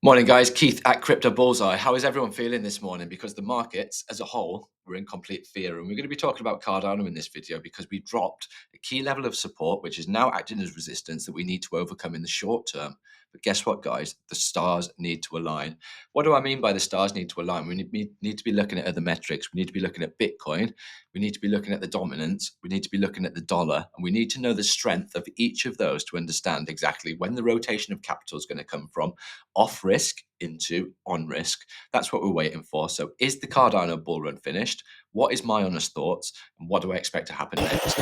Morning, guys. Keith at Crypto Bullseye. How is everyone feeling this morning? Because the markets as a whole were in complete fear. And we're going to be talking about Cardano in this video because we dropped a key level of support, which is now acting as resistance that we need to overcome in the short term. But guess what, guys? The stars need to align. What do I mean by the stars need to align? We need to be looking at other metrics. We need to be looking at Bitcoin. We need to be looking at the dominance. We need to be looking at the dollar. And we need to know the strength of each of those to understand exactly when the rotation of capital is going to come from off risk into on risk. That's what we're waiting for. So is the Cardano bull run finished? What is my honest thoughts? And what do I expect to happen next?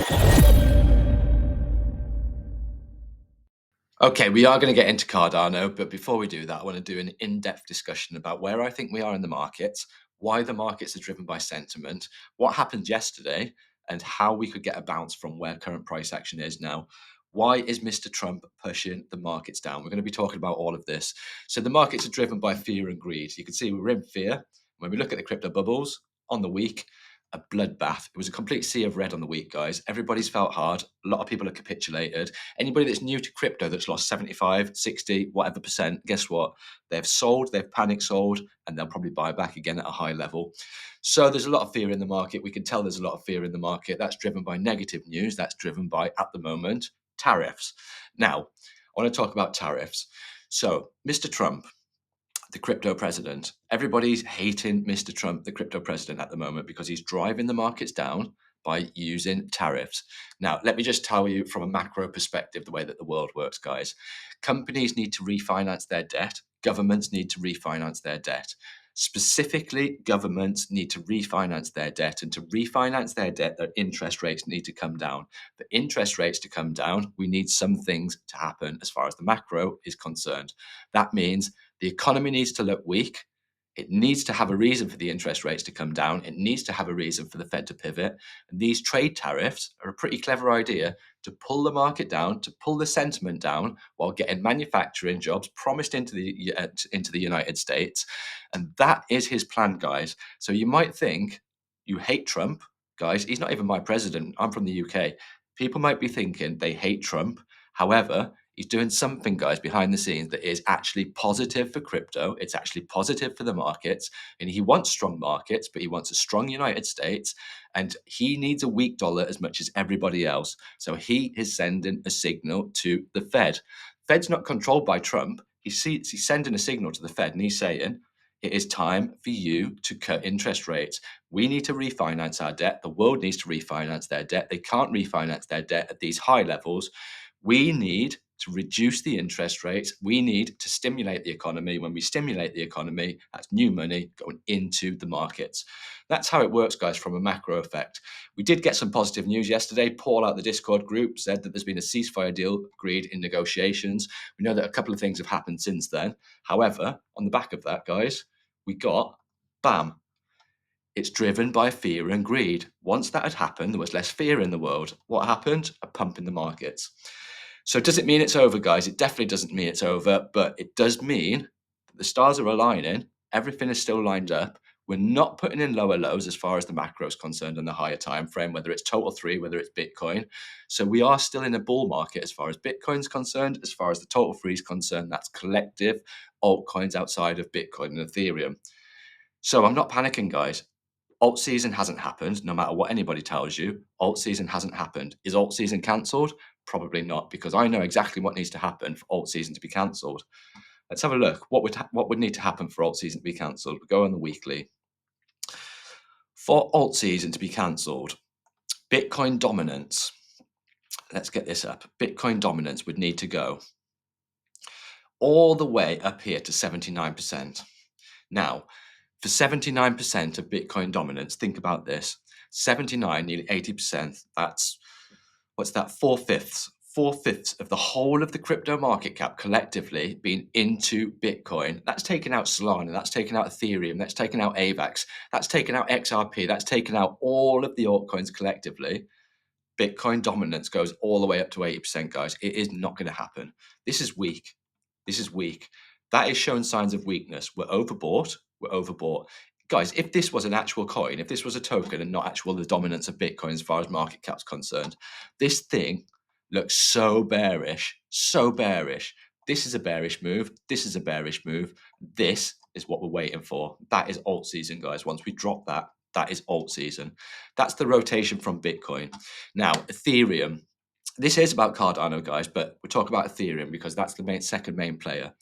Okay, we are going to get into Cardano, but before we do that, I want to do an in-depth discussion about where I think we are in the markets, why the markets are driven by sentiment, what happened yesterday, and how we could get a bounce from where current price action is now. Why is Mr. Trump pushing the markets down? We're going to be talking about all of this. So the markets are driven by fear and greed. You can see we're in fear. When we look at the crypto bubbles on the week, a bloodbath. It was a complete sea of red on the week, guys. Everybody's felt hard. A lot of people have capitulated. Anybody that's new to crypto that's lost 75, 60, whatever percent, guess what? They've sold, they've panic sold, and they'll probably buy back again at a high level. So there's a lot of fear in the market. We can tell there's a lot of fear in the market. That's driven by negative news. That's driven by, at the moment, tariffs. Now, I want to talk about tariffs. So, Mr. Trump, the crypto president. Everybody's hating Mr. Trump, the crypto president, at the moment because he's driving the markets down by using tariffs. Now, let me just tell you from a macro perspective the way that the world works, guys. Companies need to refinance their debt, governments need to refinance their debt. Specifically, governments need to refinance their debt, and to refinance their debt, their interest rates need to come down. For interest rates to come down, we need some things to happen as far as the macro is concerned. That means the economy needs to look weak. It needs to have a reason for the interest rates to come down. It needs to have a reason for the Fed to pivot. And these trade tariffs are a pretty clever idea to pull the market down, to pull the sentiment down, while getting manufacturing jobs promised into the United States. And that is his plan, guys. So you might think you hate Trump, guys. He's not even my president. I'm from the UK. People might be thinking they hate Trump. However, he's doing something, guys, behind the scenes that is actually positive for crypto. It's actually positive for the markets. And he wants strong markets, but he wants a strong United States. And he needs a weak dollar as much as everybody else. So he is sending a signal to the Fed. Fed's not controlled by Trump. He's sending a signal to the Fed, and he's saying, it is time for you to cut interest rates. We need to refinance our debt. The world needs to refinance their debt. They can't refinance their debt at these high levels. We need to reduce the interest rates. We need to stimulate the economy. When we stimulate the economy, that's new money going into the markets. That's how it works, guys, from a macro effect. We did get some positive news yesterday. Paul out the Discord group said that there's been a ceasefire deal agreed in negotiations. We know that a couple of things have happened since then. However, on the back of that, guys, we got, bam, it's driven by fear and greed. Once that had happened, there was less fear in the world. What happened? A pump in the markets. So does it mean it's over, guys? It definitely doesn't mean it's over, but it does mean that the stars are aligning. Everything is still lined up. We're not putting in lower lows as far as the macro is concerned on the higher time frame, whether it's total three, whether it's Bitcoin. So we are still in a bull market as far as Bitcoin's concerned. As far as the total three is concerned, that's collective altcoins outside of Bitcoin and Ethereum. So I'm not panicking, guys. Alt season hasn't happened, no matter what anybody tells you. Alt season hasn't happened. Is alt season cancelled? Probably not, because I know exactly what needs to happen for alt season to be cancelled. Let's have a look. What would need to happen for alt season to be cancelled? We go on the weekly. For alt season to be cancelled, Bitcoin dominance. Let's get this up. Bitcoin dominance would need to go all the way up here to 79%. Now, for 79% of Bitcoin dominance, think about this. 79, nearly 80%, that's, what's that, 4/5. 4/5 of the whole of the crypto market cap collectively being into Bitcoin. That's taken out Solana, that's taken out Ethereum, that's taken out AVAX, that's taken out XRP, that's taken out all of the altcoins collectively. Bitcoin dominance goes all the way up to 80%, guys. It is not going to happen. This is weak. This is weak. That is showing signs of weakness. We're overbought. We're overbought. Guys, if this was an actual coin, if this was a token and not actual the dominance of Bitcoin as far as market cap's concerned, this thing looks so bearish, so bearish. This is a bearish move. This is a bearish move. This is what we're waiting for. That is alt season, guys. Once we drop that, that is alt season. That's the rotation from Bitcoin. Now, Ethereum. This is about Cardano, guys, but we're talking about Ethereum because that's the second main player.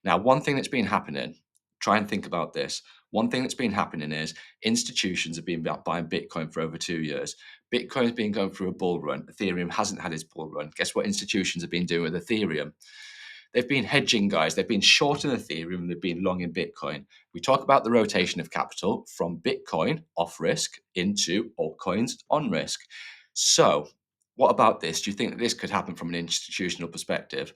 Now, one thing that's been happening, try and think about this. One thing that's been happening is institutions have been buying Bitcoin for over 2 years. Bitcoin's been going through a bull run. Ethereum hasn't had its bull run. Guess what institutions have been doing with Ethereum? They've been hedging, guys. They've been short in Ethereum. They've been long in Bitcoin. We talk about the rotation of capital from Bitcoin off risk into altcoins on risk. So, what about this? Do you think that this could happen from an institutional perspective?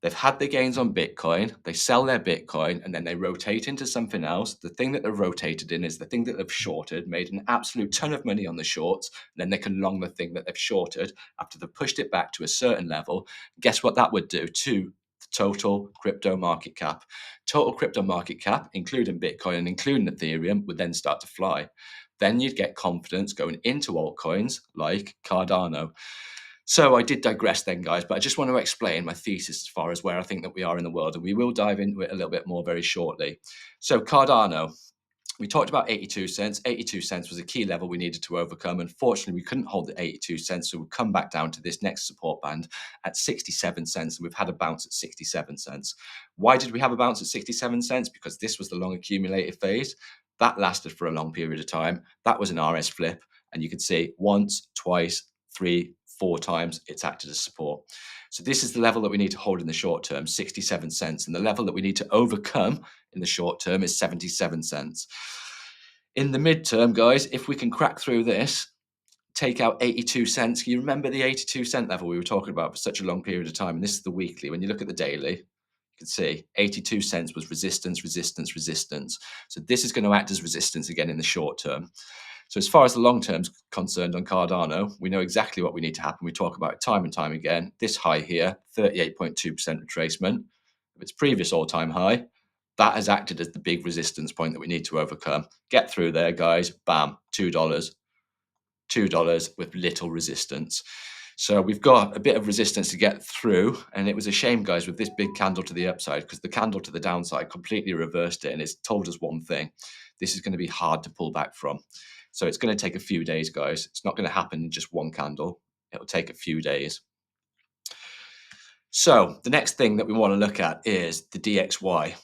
They've had the gains on Bitcoin, they sell their Bitcoin, and then they rotate into something else. The thing that they've rotated in is the thing that they've shorted, made an absolute ton of money on the shorts, and then they can long the thing that they've shorted after they've pushed it back to a certain level. Guess what that would do to the total crypto market cap? Total crypto market cap, including Bitcoin and including Ethereum, would then start to fly. Then you'd get confidence going into altcoins like Cardano. So I did digress then, guys, but I just want to explain my thesis as far as where I think that we are in the world, and we will dive into it a little bit more very shortly. So Cardano, we talked about 82 cents. 82 cents was a key level we needed to overcome. Unfortunately, we couldn't hold the 82 cents, so we've come back down to this next support band at 67 cents, and we've had a bounce at 67 cents. Why did we have a bounce at 67 cents? Because this was the long accumulated phase. That lasted for a long period of time. That was an RS flip, and you can see once, twice, three, four times it's acted as support. So this is the level that we need to hold in the short term, 67 cents. And the level that we need to overcome in the short term is 77 cents. In the midterm, guys, if we can crack through this, take out 82 cents. You remember the 82 cent level we were talking about for such a long period of time? And this is the weekly. When you look at the daily, you can see 82 cents was resistance, resistance, resistance. So this is going to act as resistance again in the short term. So as far as the long term's concerned on Cardano, we know exactly what we need to happen. We talk about it time and time again. This high here, 38.2% retracement of its previous all-time high. That has acted as the big resistance point that we need to overcome. Get through there, guys. Bam, $2. $2 with little resistance. So we've got a bit of resistance to get through, and it was a shame, guys, with this big candle to the upside, because the candle to the downside completely reversed it, and it's told us one thing: this is going to be hard to pull back from. So it's going to take a few days, guys. It's not going to happen in just one candle. It'll take a few days. So the next thing that we want to look at is the DXY.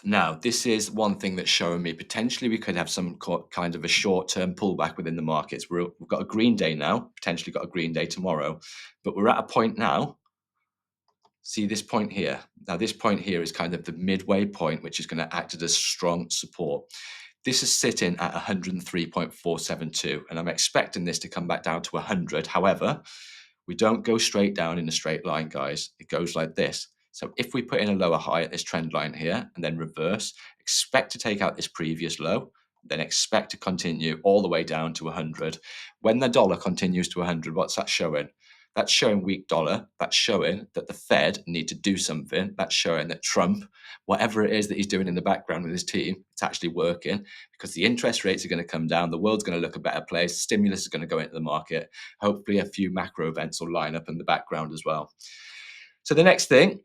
Now, this is one thing that's showing me potentially we could have some kind of a short-term pullback within the markets. We've got a green day now, potentially got a green day tomorrow, but we're at a point now. See this point here. Now, this point here is kind of the midway point, which is going to act as a strong support. This is sitting at 103.472, and I'm expecting this to come back down to 100. However, we don't go straight down in a straight line, guys. It goes like this. So if we put in a lower high at this trend line here and then reverse, expect to take out this previous low, then expect to continue all the way down to 100. When the dollar continues to 100, what's that showing? That's showing weak dollar. That's showing that the Fed need to do something. That's showing that Trump, whatever it is that he's doing in the background with his team, it's actually working, because the interest rates are going to come down. The world's going to look a better place. Stimulus is going to go into the market. Hopefully a few macro events will line up in the background as well. So the next thing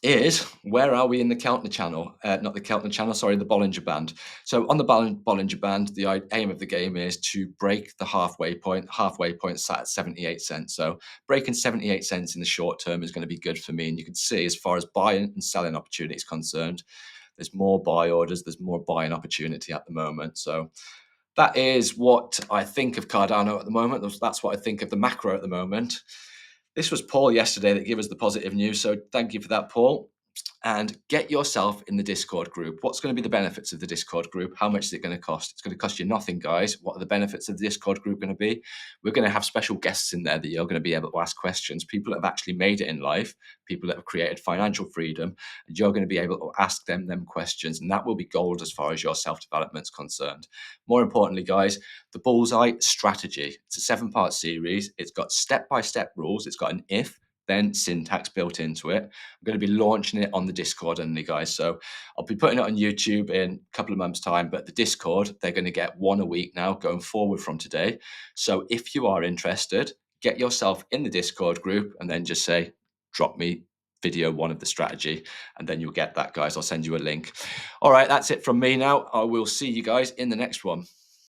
is, where are we in the Keltner channel? Not the Keltner channel, sorry, the Bollinger Band. So on the Bollinger Band, the aim of the game is to break the halfway point. Halfway point sat at 78 cents. So breaking 78 cents in the short term is going to be good for me. And you can see, as far as buying and selling opportunity is concerned, there's more buy orders, there's more buying opportunity at the moment. So that is what I think of Cardano at the moment. That's what I think of the macro at the moment. This was Paul yesterday that gave us the positive news. So thank you for that, Paul. And get yourself in the Discord group. What's going to be the benefits of the Discord group? How much is it going to cost? It's going to cost you nothing, guys. What are the benefits of the Discord group going to be? We're going to have special guests in there that you're going to be able to ask questions. People that have actually made it in life, people that have created financial freedom, and you're going to be able to ask them questions. And that will be gold as far as your self-development is concerned. More importantly, guys, the Bullseye strategy. It's a 7-part series. It's got step-by-step rules. It's got an if, then syntax built into it. I'm going to be launching it on the Discord only, guys. So I'll be putting it on YouTube in a couple of months' time, but the Discord, they're going to get one a week now going forward from today. So if you are interested, get yourself in the Discord group and then just say, drop me video one of the strategy, and then you'll get that, guys. I'll send you a link. All right, that's it from me now. I will see you guys in the next one.